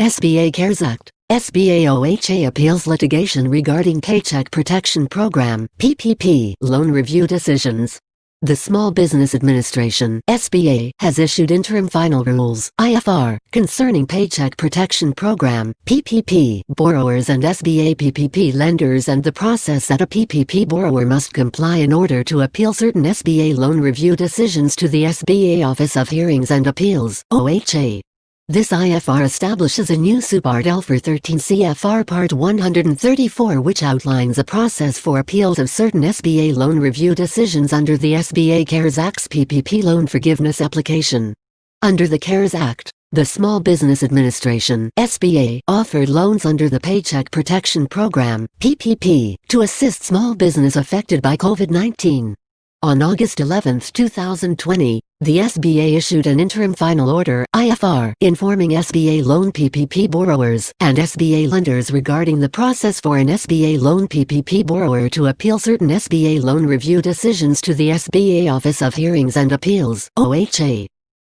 SBA CARES Act, SBA OHA Appeals Litigation regarding Paycheck Protection Program, PPP, loan review decisions. The Small Business Administration, SBA, has issued interim final rules, IFR, concerning Paycheck Protection Program, PPP, borrowers and SBA PPP lenders and the process that a PPP borrower must comply in order to appeal certain SBA loan review decisions to the SBA Office of Hearings and Appeals, OHA. This IFR establishes a new subpart L for 13 CFR Part 134, which outlines a process for appeals of certain SBA loan review decisions under the SBA CARES Act's PPP loan forgiveness application. Under the CARES Act, the Small Business Administration, SBA, offered loans under the Paycheck Protection Program, PPP, to assist small business affected by COVID-19. On August 11, 2020, the SBA issued an interim final order, IFR, informing SBA loan PPP borrowers and SBA lenders regarding the process for an SBA loan PPP borrower to appeal certain SBA loan review decisions to the SBA Office of Hearings and Appeals, OHA.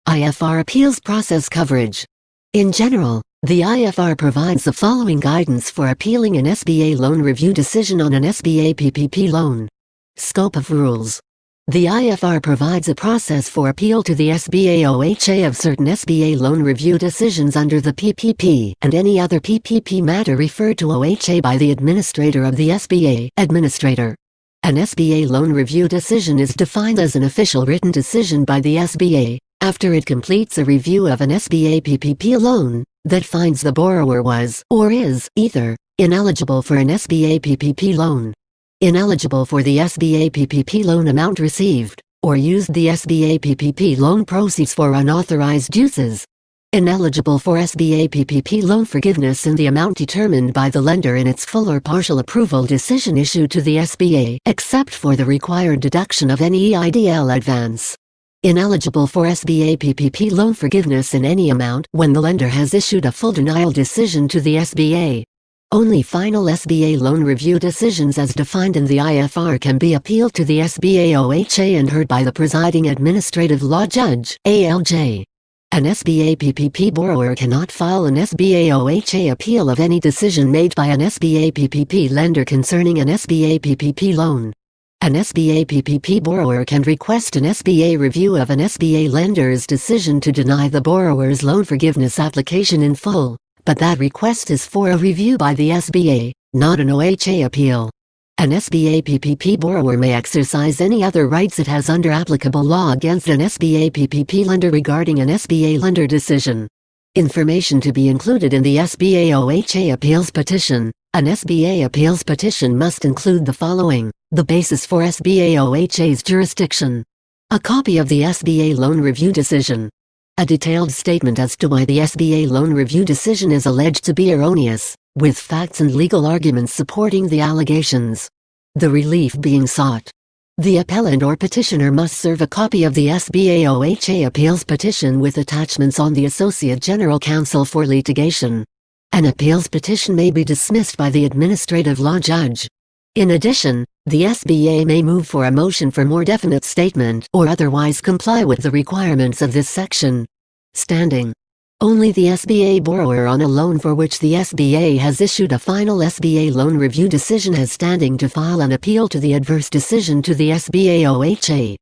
IFR appeals process coverage. In general, the IFR provides the following guidance for appealing an SBA loan review decision on an SBA PPP loan. Scope of rules. The IFR provides a process for appeal to the SBA OHA of certain SBA loan review decisions under the PPP and any other PPP matter referred to OHA by the administrator of the SBA, administrator. An SBA loan review decision is defined as an official written decision by the SBA, after it completes a review of an SBA PPP loan, that finds the borrower was or is either ineligible for an SBA PPP loan, ineligible for the SBA PPP loan amount received, or used the SBA PPP loan proceeds for unauthorized uses, ineligible for SBA PPP loan forgiveness in the amount determined by the lender in its full or partial approval decision issued to the SBA, except for the required deduction of any EIDL advance, ineligible for SBA PPP loan forgiveness in any amount when the lender has issued a full denial decision to the SBA. Only final SBA loan review decisions as defined in the IFR can be appealed to the SBA OHA and heard by the presiding administrative law judge, ALJ. An SBA PPP borrower cannot file an SBA OHA appeal of any decision made by an SBA PPP lender concerning an SBA PPP loan. An SBA PPP borrower can request an SBA review of an SBA lender's decision to deny the borrower's loan forgiveness application in full, but that request is for a review by the SBA, not an OHA appeal. An SBA PPP borrower may exercise any other rights it has under applicable law against an SBA PPP lender regarding an SBA lender decision. Information to be included in the SBA OHA Appeals Petition. An SBA Appeals Petition must include the following: the basis for SBA OHA's jurisdiction, a copy of the SBA loan review decision, a detailed statement as to why the SBA loan review decision is alleged to be erroneous, with facts and legal arguments supporting the allegations, the relief being sought. The appellant or petitioner must serve a copy of the SBA OHA Appeals Petition with attachments on the Associate General Counsel for litigation. An appeals petition may be dismissed by the administrative law judge. In addition, the SBA may move for a motion for more definite statement or otherwise comply with the requirements of this section. Standing. Only the SBA borrower on a loan for which the SBA has issued a final SBA loan review decision has standing to file an appeal to the adverse decision to the SBA OHA.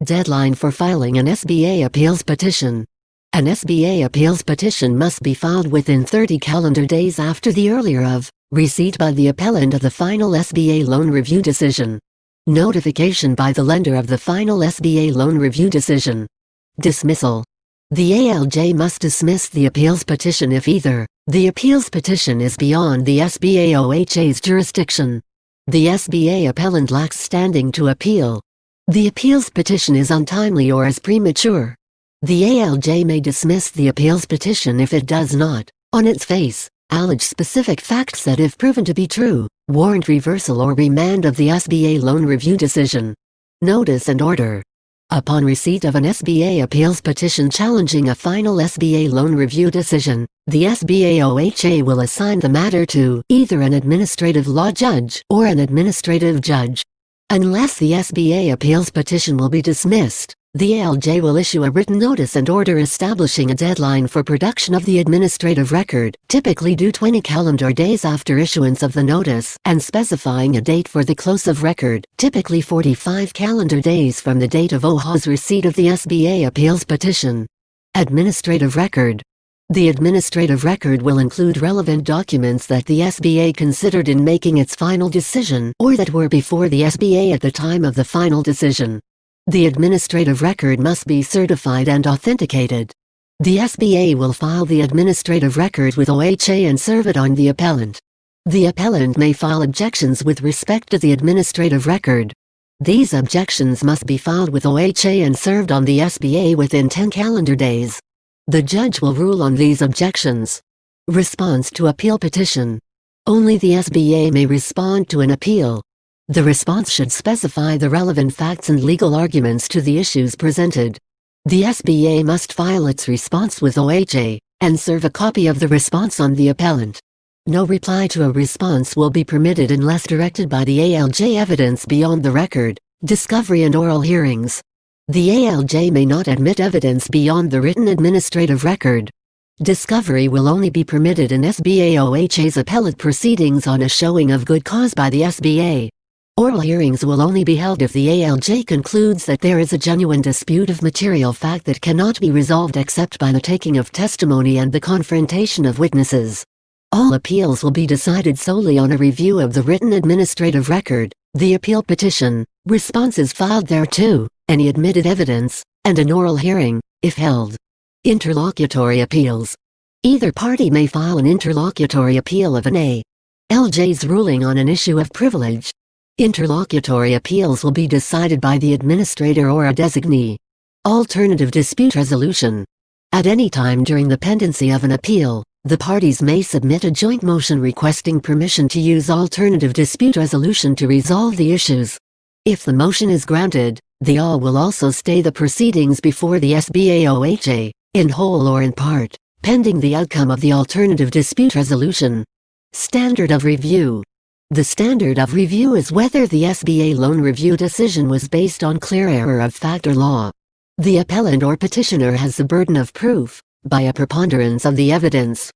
Deadline for filing an SBA appeals petition. An SBA appeals petition must be filed within 30 calendar days after the earlier of receipt by the appellant of the final SBA loan review decision. Notification by the lender of the final SBA loan review decision. Dismissal. The ALJ must dismiss the appeals petition if either the appeals petition is beyond the SBA OHA's jurisdiction, the SBA appellant lacks standing to appeal, the appeals petition is untimely or is premature. The ALJ may dismiss the appeals petition if it does not, on its face, allege specific facts that, if proven to be true, warrant reversal or remand of the SBA loan review decision. Notice and order. Upon receipt of an SBA appeals petition challenging a final SBA loan review decision, the SBA OHA will assign the matter to either an administrative law judge or an administrative judge. Unless the SBA appeals petition will be dismissed, The ALJ will issue a written notice and order establishing a deadline for production of the administrative record, typically due 20 calendar days after issuance of the notice, and specifying a date for the close of record, typically 45 calendar days from the date of OHA's receipt of the SBA Appeals Petition. Administrative record. The administrative record will include relevant documents that the SBA considered in making its final decision, or that were before the SBA at the time of the final decision. The administrative record must be certified and authenticated. The SBA will file the administrative record with OHA and serve it on the appellant. The appellant may file objections with respect to the administrative record. These objections must be filed with OHA and served on the SBA within 10 calendar days. The judge will rule on these objections. Response to appeal petition. Only the SBA may respond to an appeal. The response should specify the relevant facts and legal arguments to the issues presented. The SBA must file its response with OHA, and serve a copy of the response on the appellant. No reply to a response will be permitted unless directed by the ALJ. Evidence beyond the record, discovery and oral hearings. The ALJ may not admit evidence beyond the written administrative record. Discovery will only be permitted in SBA OHA's appellate proceedings on a showing of good cause by the SBA. Oral hearings will only be held if the ALJ concludes that there is a genuine dispute of material fact that cannot be resolved except by the taking of testimony and the confrontation of witnesses. All appeals will be decided solely on a review of the written administrative record, the appeal petition, responses filed thereto, any admitted evidence, and an oral hearing, if held. Interlocutory appeals. Either party may file an interlocutory appeal of an ALJ's ruling on an issue of privilege. Interlocutory appeals will be decided by the administrator or a designee. Alternative dispute resolution. At any time during the pendency of an appeal, the parties may submit a joint motion requesting permission to use alternative dispute resolution to resolve the issues. If the motion is granted, the AL will also stay the proceedings before the SBA OHA, in whole or in part, pending the outcome of the alternative dispute resolution. Standard of review. The standard of review is whether the SBA loan review decision was based on clear error of fact or law. The appellant or petitioner has the burden of proof, by a preponderance of the evidence.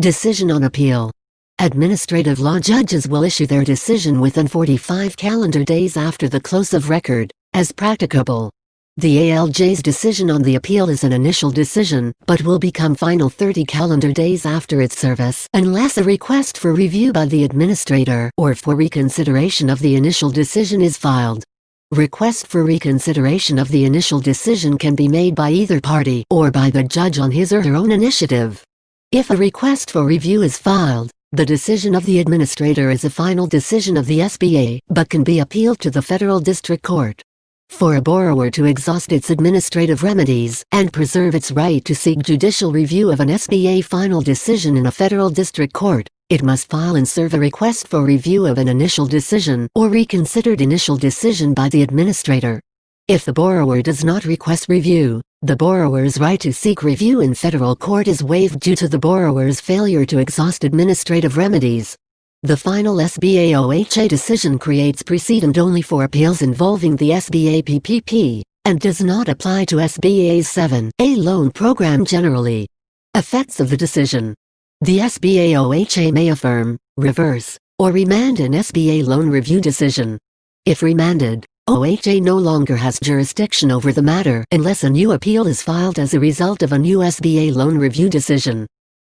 Decision on appeal. Administrative law judges will issue their decision within 45 calendar days after the close of record, as practicable. The ALJ's decision on the appeal is an initial decision, but will become final 30 calendar days after its service unless a request for review by the administrator or for reconsideration of the initial decision is filed. Request for reconsideration of the initial decision can be made by either party or by the judge on his or her own initiative. If a request for review is filed, the decision of the administrator is a final decision of the SBA but can be appealed to the Federal District Court. For a borrower to exhaust its administrative remedies and preserve its right to seek judicial review of an SBA final decision in a federal district court, it must file and serve a request for review of an initial decision or reconsidered initial decision by the administrator. If the borrower does not request review, the borrower's right to seek review in federal court is waived due to the borrower's failure to exhaust administrative remedies. The final SBA OHA decision creates precedent only for appeals involving the SBA PPP, and does not apply to SBA's 7(a) loan program generally. Effects of the decision. The SBA OHA may affirm, reverse, or remand an SBA loan review decision. If remanded, OHA no longer has jurisdiction over the matter unless a new appeal is filed as a result of a new SBA loan review decision.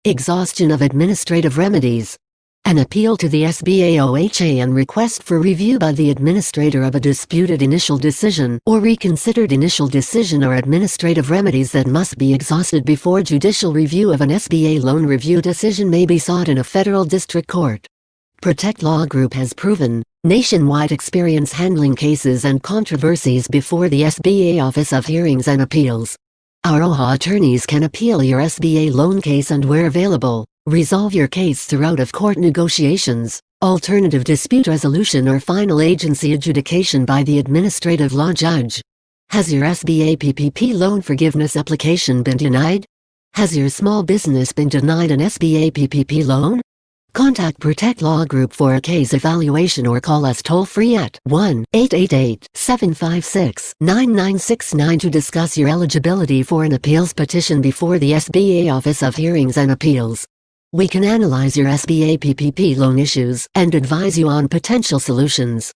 Exhaustion of administrative remedies. An appeal to the SBA OHA and request for review by the administrator of a disputed initial decision or reconsidered initial decision are administrative remedies that must be exhausted before judicial review of an SBA loan review decision may be sought in a federal district court. Protect Law Group has proven nationwide experience handling cases and controversies before the SBA Office of Hearings and Appeals. Our OHA attorneys can appeal your SBA loan case and, where available, resolve your case through out-of-court negotiations, alternative dispute resolution or final agency adjudication by the administrative law judge. Has your SBA PPP loan forgiveness application been denied? Has your small business been denied an SBA PPP loan? Contact Protect Law Group for a case evaluation or call us toll-free at 1-888-756-9969 to discuss your eligibility for an appeals petition before the SBA Office of Hearings and Appeals. We can analyze your SBA PPP loan issues and advise you on potential solutions.